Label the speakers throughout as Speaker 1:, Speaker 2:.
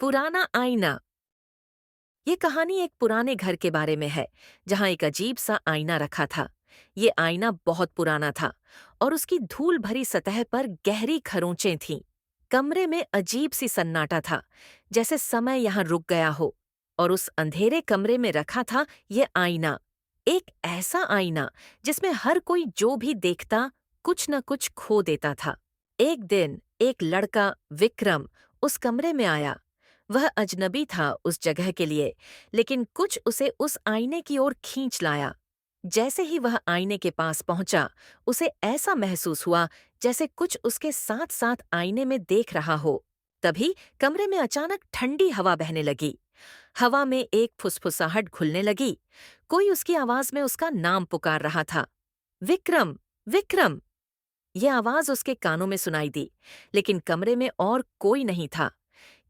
Speaker 1: पुराना आईना। ये कहानी एक पुराने घर के बारे में है जहां एक अजीब सा आईना रखा था। ये आईना बहुत पुराना था और उसकी धूल भरी सतह पर गहरी खरोंचें थीं। कमरे में अजीब सी सन्नाटा था, जैसे समय यहां रुक गया हो। और उस अंधेरे कमरे में रखा था ये आईना। एक ऐसा आईना जिसमें हर कोई जो भी देखता कुछ न कुछ खो देता था। एक दिन एक लड़का विक्रम उस कमरे में आया। वह अजनबी था उस जगह के लिए, लेकिन कुछ उसे उस आईने की ओर खींच लाया। जैसे ही वह आईने के पास पहुंचा, उसे ऐसा महसूस हुआ जैसे कुछ उसके साथ साथ आईने में देख रहा हो। तभी कमरे में अचानक ठंडी हवा बहने लगी। हवा में एक फुसफुसाहट घुलने लगी। कोई उसकी आवाज में उसका नाम पुकार रहा था। विक्रम, विक्रम। यह आवाज उसके कानों में सुनाई दी, लेकिन कमरे में और कोई नहीं था।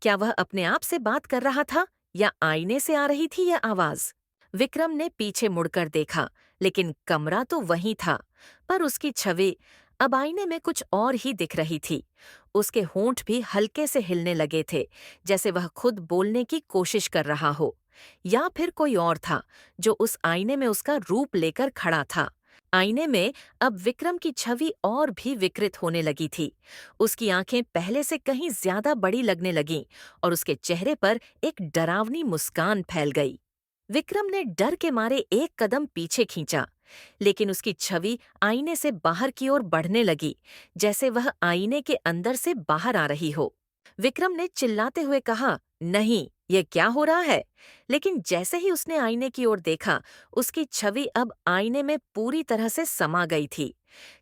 Speaker 1: क्या वह अपने आप से बात कर रहा था या आईने से आ रही थी यह आवाज? विक्रम ने पीछे मुड़कर देखा, लेकिन कमरा तो वहीं था, पर उसकी छवि अब आईने में कुछ और ही दिख रही थी। उसके होंठ भी हल्के से हिलने लगे थे, जैसे वह खुद बोलने की कोशिश कर रहा हो। या फिर कोई और था जो उस आईने में उसका रूप लेकर खड़ा था। आईने में अब विक्रम की छवि और भी विकृत होने लगी थी। उसकी आंखें पहले से कहीं ज्यादा बड़ी लगने लगीं और उसके चेहरे पर एक डरावनी मुस्कान फैल गई। विक्रम ने डर के मारे एक कदम पीछे खींचा, लेकिन उसकी छवि आईने से बाहर की ओर बढ़ने लगी, जैसे वह आईने के अंदर से बाहर आ रही हो। विक्रम ने चिल्लाते हुए कहा, नहीं, ये क्या हो रहा है? लेकिन जैसे ही उसने आईने की ओर देखा, उसकी छवि अब आईने में पूरी तरह से समा गई थी।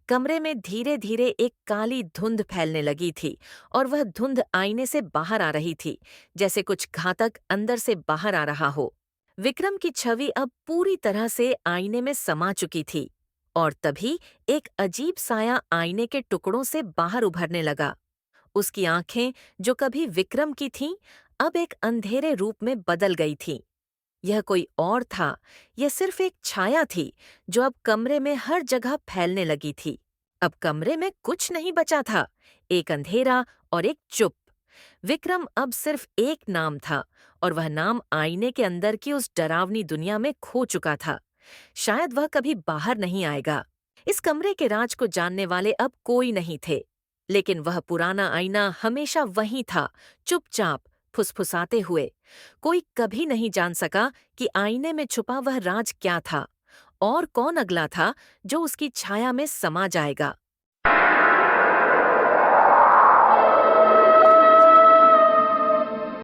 Speaker 1: कमरे में धीरे धीरे एक काली धुंध फैलने लगी थी और वह धुंध आईने से बाहर आ रही थी, जैसे कुछ घातक अंदर से बाहर आ रहा हो। विक्रम की छवि अब पूरी तरह से आईने में समा चुकी थी और तभी एक अजीब साया आईने के टुकड़ों से बाहर उभरने लगा। उसकी आंखें, जो कभी विक्रम की थीं, अब एक अंधेरे रूप में बदल गई थीं। यह कोई और था, यह सिर्फ एक छाया थी जो अब कमरे में हर जगह फैलने लगी थी। अब कमरे में कुछ नहीं बचा था, एक अंधेरा और एक चुप। विक्रम अब सिर्फ एक नाम था और वह नाम आईने के अंदर की उस डरावनी दुनिया में खो चुका था। शायद वह कभी बाहर नहीं आएगा। इस कमरे के राज को जानने वाले अब कोई नहीं थे, लेकिन वह पुराना आईना हमेशा वहीं था, चुपचाप, फुसफुसाते हुए। कोई कभी नहीं जान सका कि आईने में छुपा वह राज क्या था और कौन अगला था जो उसकी छाया में समा जाएगा।